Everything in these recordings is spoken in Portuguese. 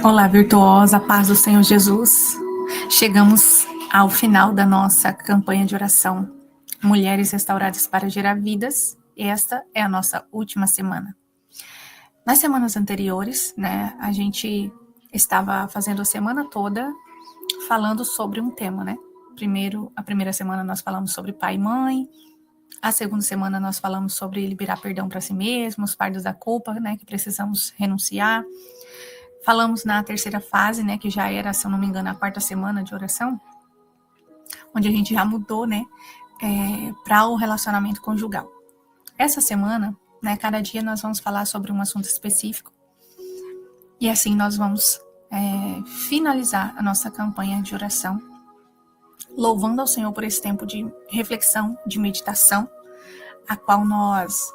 Olá, virtuosa, paz do Senhor Jesus. Chegamos ao final da nossa campanha de oração Mulheres Restauradas para Gerar Vidas. Esta é a nossa última semana. Nas semanas anteriores, a gente estava fazendo a semana toda falando sobre um tema, a primeira semana nós falamos sobre pai e mãe. A segunda semana nós falamos sobre liberar perdão para si mesmos, fardos da culpa, que precisamos renunciar. Falamos na terceira fase, que já era, se eu não me engano, a quarta semana de oração, onde a gente já mudou, para o relacionamento conjugal. Essa semana, cada dia nós vamos falar sobre um assunto específico, e assim nós vamos finalizar a nossa campanha de oração, louvando ao Senhor por esse tempo de reflexão, de meditação, a qual nós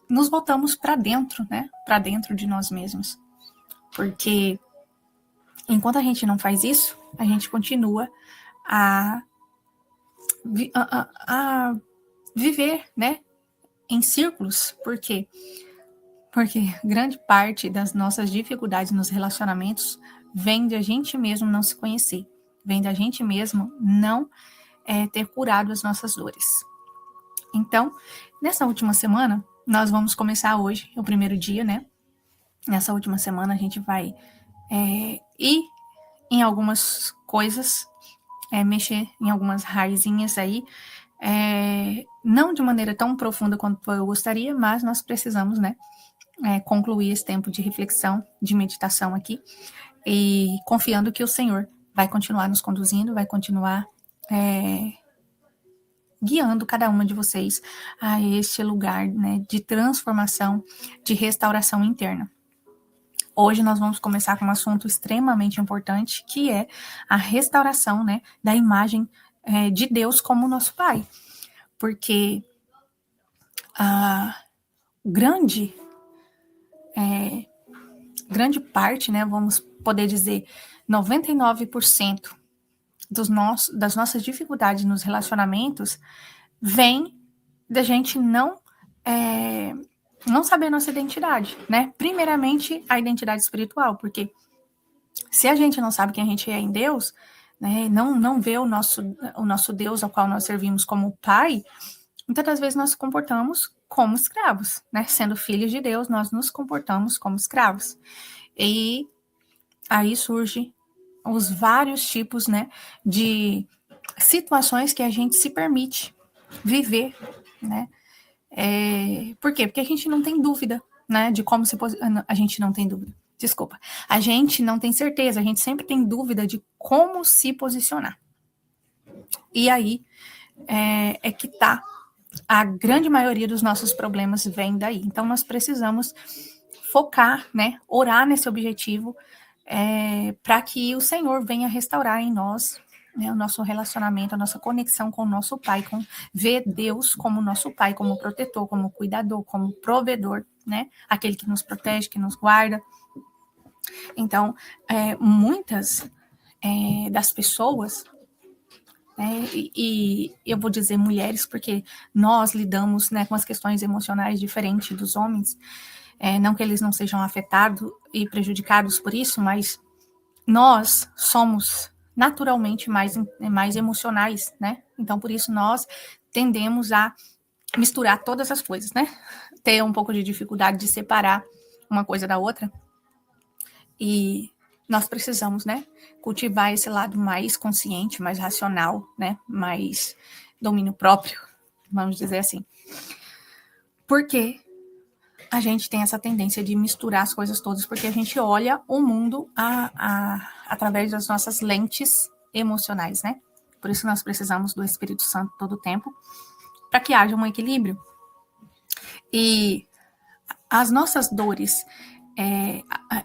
nos voltamos para dentro, para dentro de nós mesmos. Porque enquanto a gente não faz isso, a gente continua a viver, em círculos. Por quê? Porque grande parte das nossas dificuldades nos relacionamentos vem de a gente mesmo não se conhecer, vem da gente mesmo não ter curado as nossas dores. Então, nessa última semana, nós vamos começar hoje, o primeiro dia, Nessa última semana a gente vai ir em algumas coisas, mexer em algumas raizinhas aí, não de maneira tão profunda quanto eu gostaria, mas nós precisamos, concluir esse tempo de reflexão, de meditação aqui, e confiando que o Senhor vai continuar nos conduzindo, vai continuar guiando cada uma de vocês a este lugar, de transformação, de restauração interna. Hoje nós vamos começar com um assunto extremamente importante, que é a restauração, da imagem de Deus como nosso Pai. Porque a grande parte, vamos poder dizer, 99% das nossas dificuldades nos relacionamentos vem da gente não saber a nossa identidade, Primeiramente, a identidade espiritual, porque se a gente não sabe quem a gente é em Deus, não vê o nosso Deus ao qual nós servimos como Pai, muitas das vezes nós nos comportamos como escravos, Sendo filhos de Deus, nós nos comportamos como escravos. E aí surge os vários tipos, de situações que a gente se permite viver, Por quê? Porque a gente não tem dúvida, de como se posicionar. A gente não tem dúvida. Desculpa. A gente não tem certeza, a gente sempre tem dúvida de como se posicionar. E aí é que tá a grande maioria dos nossos problemas vem daí. Então nós precisamos focar, orar nesse objetivo, para que o Senhor venha restaurar em nós o nosso relacionamento, a nossa conexão com o nosso Pai, ver Deus como nosso Pai, como protetor, como cuidador, como provedor, aquele que nos protege, que nos guarda. Então, muitas das pessoas, e eu vou dizer mulheres, porque nós lidamos com as questões emocionais diferentes dos homens, não que eles não sejam afetados e prejudicados por isso, mas nós somos naturalmente mais emocionais, Então, por isso, nós tendemos a misturar todas as coisas, Ter um pouco de dificuldade de separar uma coisa da outra. E nós precisamos, cultivar esse lado mais consciente, mais racional, mais domínio próprio, vamos dizer assim. Porque a gente tem essa tendência de misturar as coisas todas, porque a gente olha o mundo através das nossas lentes emocionais, Por isso nós precisamos do Espírito Santo todo o tempo, para que haja um equilíbrio. E as nossas dores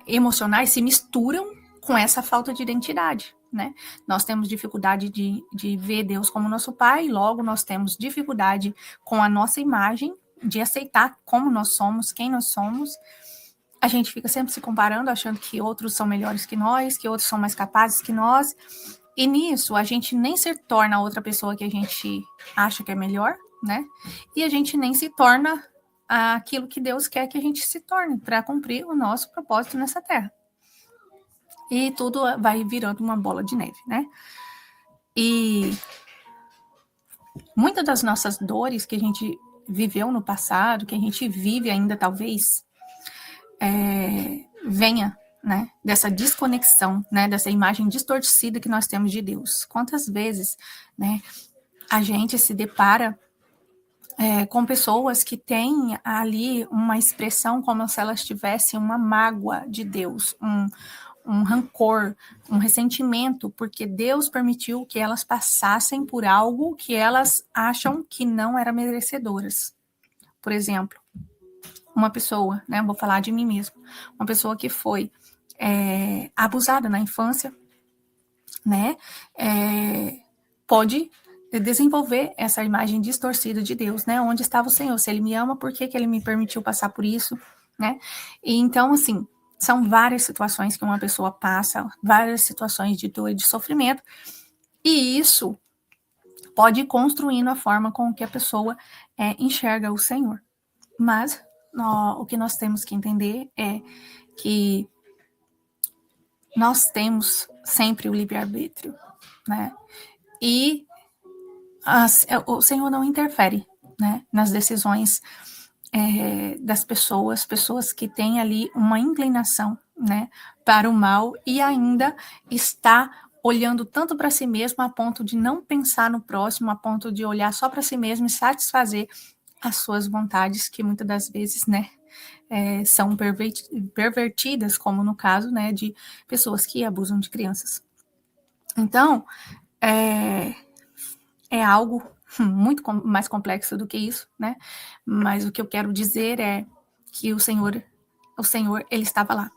emocionais se misturam com essa falta de identidade, Nós temos dificuldade de ver Deus como nosso Pai, logo nós temos dificuldade com a nossa imagem, de aceitar como nós somos, quem nós somos. A gente fica sempre se comparando, achando que outros são melhores que nós, que outros são mais capazes que nós, e nisso a gente nem se torna a outra pessoa que a gente acha que é melhor, E a gente nem se torna aquilo que Deus quer que a gente se torne para cumprir o nosso propósito nessa terra. E tudo vai virando uma bola de neve, né? E muitas das nossas dores que a gente viveu no passado, que a gente vive ainda talvez, venha, né, dessa desconexão, né, dessa imagem distorcida que nós temos de Deus. Quantas vezes, né, a gente se depara com pessoas que têm ali uma expressão como se elas tivessem uma mágoa de Deus, um rancor, um ressentimento, porque Deus permitiu que elas passassem por algo que elas acham que não eram merecedoras. Por exemplo, uma pessoa, né, vou falar de mim mesmo, uma pessoa que foi abusada na infância, né, pode desenvolver essa imagem distorcida de Deus, né, onde estava o Senhor? Se Ele me ama, por que Ele me permitiu passar por isso, né? E então, assim, são várias situações que uma pessoa passa, várias situações de dor e de sofrimento, e isso pode ir construindo a forma com que a pessoa enxerga o Senhor. Mas o que nós temos que entender é que nós temos sempre o livre-arbítrio, né? E o Senhor não interfere, né, nas decisões das pessoas que têm ali uma inclinação, né, para o mal e ainda está olhando tanto para si mesmo a ponto de não pensar no próximo, a ponto de olhar só para si mesmo e satisfazer as suas vontades, que muitas das vezes, né, são pervertidas, como no caso, né, de pessoas que abusam de crianças. Então, é algo muito mais complexo do que isso, né? Mas o que eu quero dizer é que o Senhor, ele estava lá.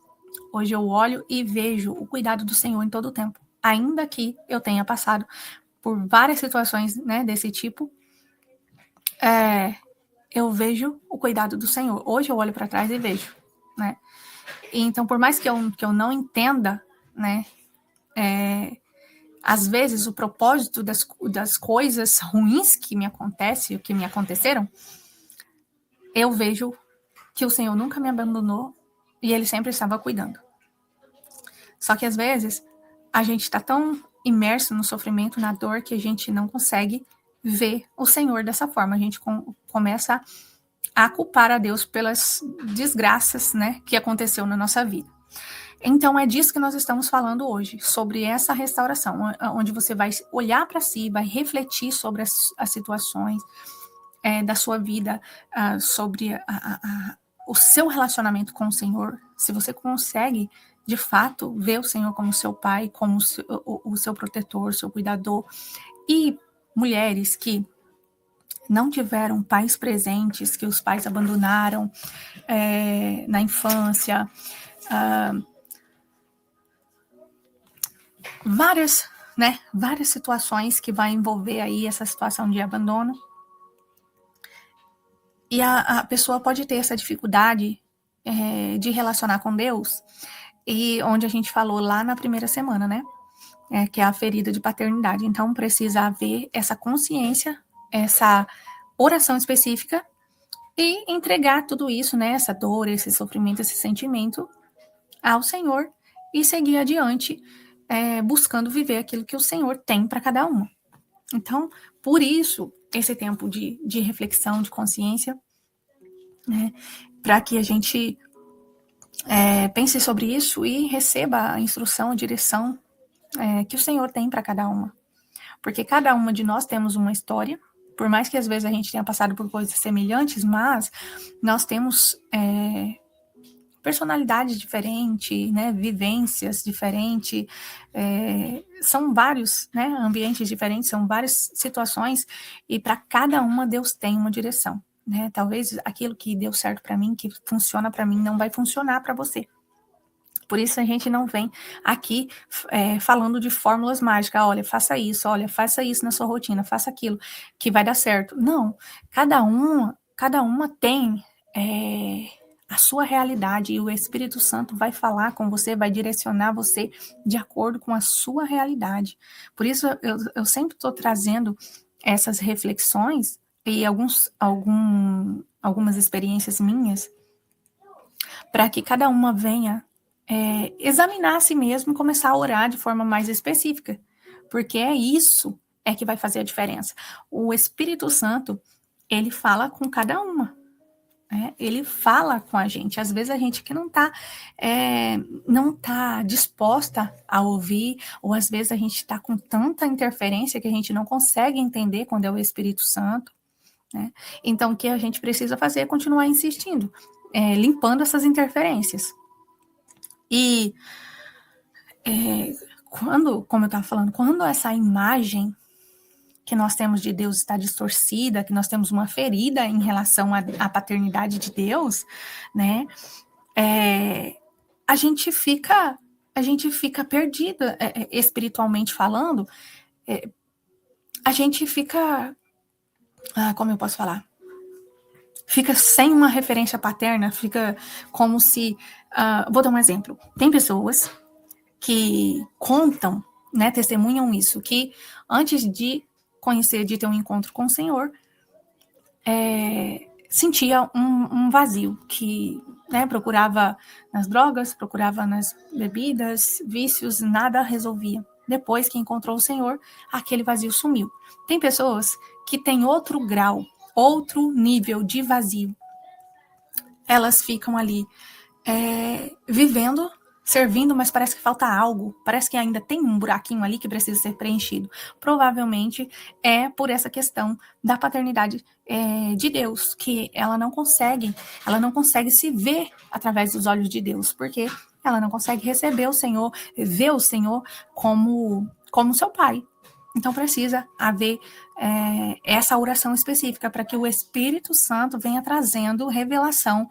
Hoje eu olho e vejo o cuidado do Senhor em todo o tempo. Ainda que eu tenha passado por várias situações, né, desse tipo, eu vejo o cuidado do Senhor. Hoje eu olho para trás e vejo, né? E então, por mais que eu não entenda, né, às vezes o propósito das coisas ruins que me acontecem, que me aconteceram, eu vejo que o Senhor nunca me abandonou e Ele sempre estava cuidando. Só que às vezes a gente está tão imerso no sofrimento, na dor, que a gente não consegue ver o Senhor dessa forma. A gente começa a culpar a Deus pelas desgraças, né, que aconteceu na nossa vida. Então é disso que nós estamos falando hoje, sobre essa restauração, onde você vai olhar para si, vai refletir sobre as situações da sua vida, sobre o seu relacionamento com o Senhor. Se você consegue, de fato, ver o Senhor como seu pai, como o seu protetor, seu cuidador. E mulheres que não tiveram pais presentes, que os pais abandonaram na infância, várias situações que vai envolver aí essa situação de abandono. E a pessoa pode ter essa dificuldade de relacionar com Deus, e onde a gente falou lá na primeira semana, né? Que é a ferida de paternidade. Então, precisa haver essa consciência, essa oração específica e entregar tudo isso, né? Essa dor, esse sofrimento, esse sentimento ao Senhor e seguir adiante, buscando viver aquilo que o Senhor tem para cada uma. Então, por isso, esse tempo de reflexão, de consciência, né? Para que a gente pense sobre isso e receba a instrução, a direção que o Senhor tem para cada uma. Porque cada uma de nós temos uma história, por mais que às vezes a gente tenha passado por coisas semelhantes, mas nós temos personalidades diferentes, né, vivências diferentes, são vários, né, ambientes diferentes, são várias situações, e para cada uma Deus tem uma direção. Né? Talvez aquilo que deu certo para mim, que funciona para mim, não vai funcionar para você. Por isso a gente não vem aqui falando de fórmulas mágicas. Olha, faça isso na sua rotina, faça aquilo, que vai dar certo. Não, cada uma tem a sua realidade, e o Espírito Santo vai falar com você, vai direcionar você de acordo com a sua realidade. Por isso eu sempre estou trazendo essas reflexões e algumas experiências minhas, para que cada uma venha examinar a si mesmo e começar a orar de forma mais específica, porque é isso que vai fazer a diferença. O Espírito Santo, ele fala com cada uma, ele fala com a gente. Às vezes a gente que não tá disposta a ouvir, ou às vezes a gente está com tanta interferência que a gente não consegue entender quando é o Espírito Santo, né? Então, o que a gente precisa fazer é continuar insistindo, limpando essas interferências. E como eu estava falando, quando essa imagem que nós temos de Deus está distorcida, que nós temos uma ferida em relação à paternidade de Deus, né? A gente fica perdida, espiritualmente falando. A gente fica, como eu posso falar? Fica sem uma referência paterna, fica como se... vou dar um exemplo. Tem pessoas que contam, né, testemunham isso, que antes de conhecer, de ter um encontro com o Senhor, sentia um vazio, que, né, procurava nas drogas, procurava nas bebidas, vícios, nada resolvia. Depois que encontrou o Senhor, aquele vazio sumiu. Tem pessoas que têm outro grau, outro nível de vazio. Elas ficam ali vivendo, servindo, mas parece que falta algo, parece que ainda tem um buraquinho ali que precisa ser preenchido. Provavelmente é por essa questão da paternidade de Deus, que ela não consegue se ver através dos olhos de Deus, porque ela não consegue receber o Senhor, ver o Senhor como seu pai. Então precisa haver essa oração específica para que o Espírito Santo venha trazendo revelação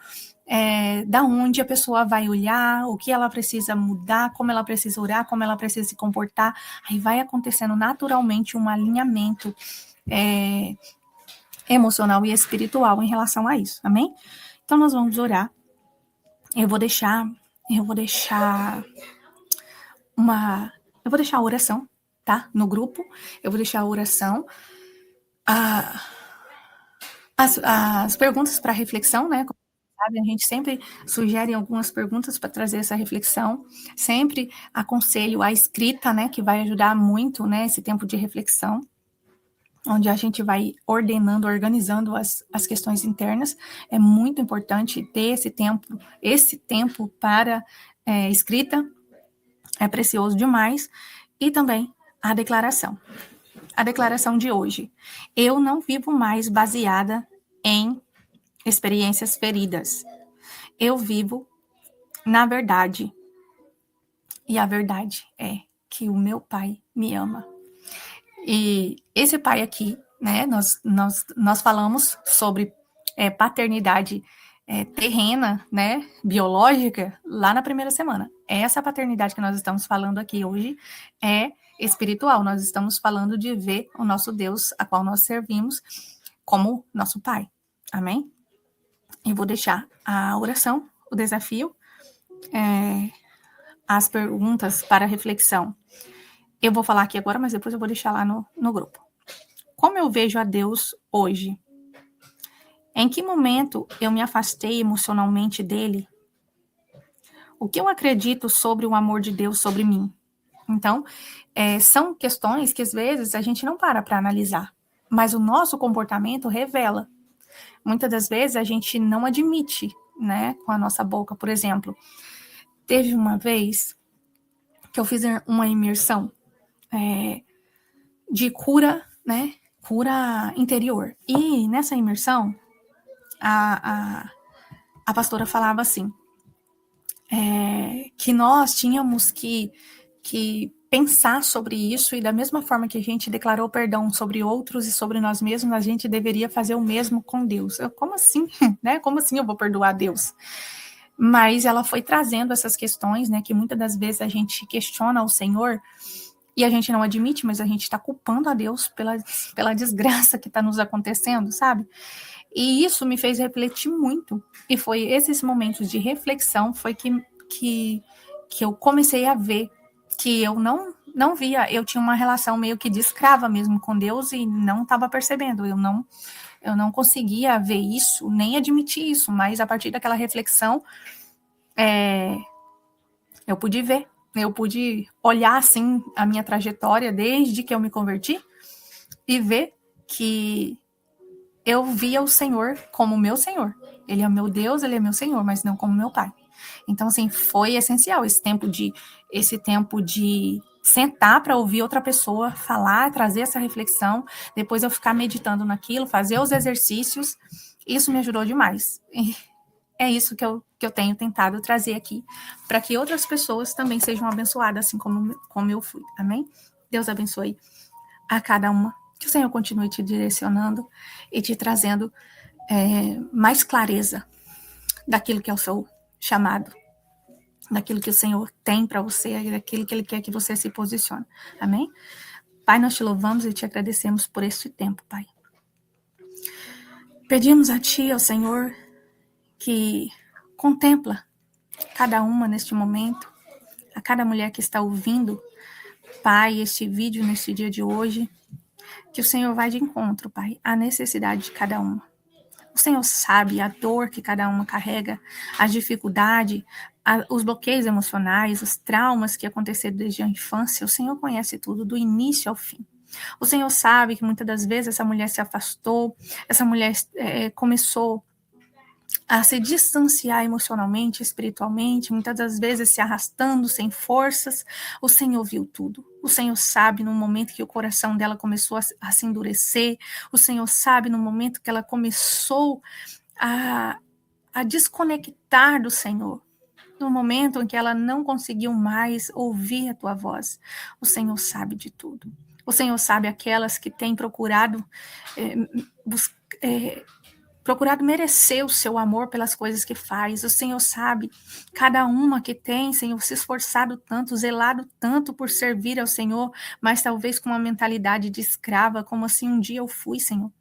da onde a pessoa vai olhar, o que ela precisa mudar, como ela precisa orar, como ela precisa se comportar. Aí vai acontecendo naturalmente um alinhamento emocional e espiritual em relação a isso, amém? Então nós vamos orar. Eu vou deixar a oração, tá? No grupo, eu vou deixar a oração, as perguntas para reflexão, né? A gente sempre sugere algumas perguntas para trazer essa reflexão. Sempre aconselho a escrita, né, que vai ajudar muito, né, esse tempo de reflexão, onde a gente vai ordenando, organizando as questões internas. É muito importante ter esse tempo para escrita, é precioso demais. E também a declaração de hoje. Eu não vivo mais baseada em experiências feridas. Eu vivo na verdade. E a verdade é que o meu pai me ama. E esse pai aqui, né, nós falamos sobre paternidade terrena, né, biológica, lá na primeira semana. Essa paternidade que nós estamos falando aqui hoje é espiritual. Nós estamos falando de ver o nosso Deus, a qual nós servimos, como nosso pai. Amém? Eu vou deixar a oração, o desafio, as perguntas para reflexão. Eu vou falar aqui agora, mas depois eu vou deixar lá no grupo. Como eu vejo a Deus hoje? Em que momento eu me afastei emocionalmente dele? O que eu acredito sobre o amor de Deus sobre mim? Então, são questões que às vezes a gente não para analisar, mas o nosso comportamento revela. Muitas das vezes a gente não admite, né, com a nossa boca. Por exemplo, teve uma vez que eu fiz uma imersão de cura, né, cura interior. E nessa imersão, a pastora falava assim, que nós tínhamos que pensar sobre isso, e da mesma forma que a gente declarou perdão sobre outros e sobre nós mesmos, a gente deveria fazer o mesmo com Deus. Como assim? Né? Como assim eu vou perdoar Deus? Mas ela foi trazendo essas questões, né, que muitas das vezes a gente questiona o Senhor e a gente não admite, mas a gente está culpando a Deus pela desgraça que está nos acontecendo, sabe? E isso me fez refletir muito. E foi esses momentos de reflexão foi que eu comecei a ver que eu não via, eu tinha uma relação meio que de escrava mesmo com Deus e não estava percebendo, eu Eu não conseguia ver isso, nem admitir isso, mas a partir daquela reflexão, eu pude ver, eu pude olhar, assim, a minha trajetória desde que eu me converti e ver que eu via o Senhor como meu Senhor. Ele é meu Deus, ele é meu Senhor, mas não como meu Pai. Então, assim, foi essencial esse tempo de sentar para ouvir outra pessoa falar, trazer essa reflexão, depois eu ficar meditando naquilo, fazer os exercícios. Isso me ajudou demais. E é isso que eu tenho tentado trazer aqui, para que outras pessoas também sejam abençoadas, assim como eu fui. Amém? Deus abençoe a cada uma. Que o Senhor continue te direcionando e te trazendo mais clareza daquilo que é o seu chamado, daquilo que o Senhor tem para você, daquilo que Ele quer que você se posicione. Amém? Pai, nós te louvamos e te agradecemos por este tempo, Pai. Pedimos a Ti, ó Senhor, que contempla cada uma neste momento, a cada mulher que está ouvindo, Pai, este vídeo neste dia de hoje, que o Senhor vai de encontro, Pai, à necessidade de cada uma. O Senhor sabe a dor que cada uma carrega, a dificuldade, os bloqueios emocionais, os traumas que aconteceram desde a infância. O Senhor conhece tudo, do início ao fim. O Senhor sabe que muitas das vezes essa mulher se afastou, essa mulher começou a se distanciar emocionalmente, espiritualmente, muitas das vezes se arrastando, sem forças. O Senhor viu tudo. O Senhor sabe no momento que o coração dela começou a se endurecer. O Senhor sabe no momento que ela começou a desconectar do Senhor. No momento em que ela não conseguiu mais ouvir a tua voz. O Senhor sabe de tudo. O Senhor sabe aquelas que têm procurado procurado merecer o seu amor pelas coisas que faz. O Senhor sabe, cada uma que tem, Senhor, se esforçado tanto, zelado tanto por servir ao Senhor, mas talvez com uma mentalidade de escrava, como assim um dia eu fui, Senhor.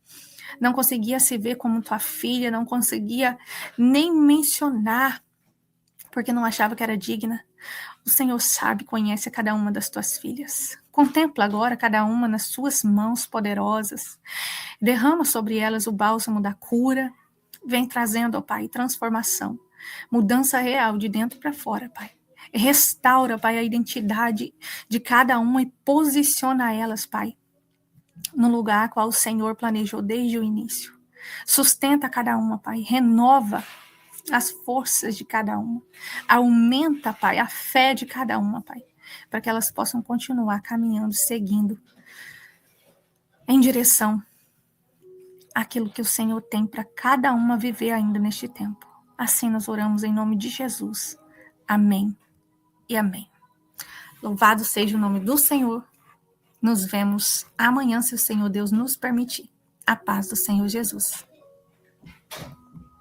Não conseguia se ver como tua filha, não conseguia nem mencionar, porque não achava que era digna. O Senhor sabe, conhece cada uma das tuas filhas. Contempla agora cada uma nas suas mãos poderosas. Derrama sobre elas o bálsamo da cura. Vem trazendo, ó Pai, transformação. Mudança real de dentro para fora, Pai. Restaura, Pai, a identidade de cada uma e posiciona elas, Pai, no lugar qual o Senhor planejou desde o início. Sustenta cada uma, Pai. Renova as forças de cada uma. Aumenta, Pai, a fé de cada uma, Pai, para que elas possam continuar caminhando, seguindo em direção àquilo que o Senhor tem para cada uma viver ainda neste tempo. Assim nós oramos em nome de Jesus. Amém e amém. Louvado seja o nome do Senhor. Nos vemos amanhã, se o Senhor Deus nos permitir. A paz do Senhor Jesus.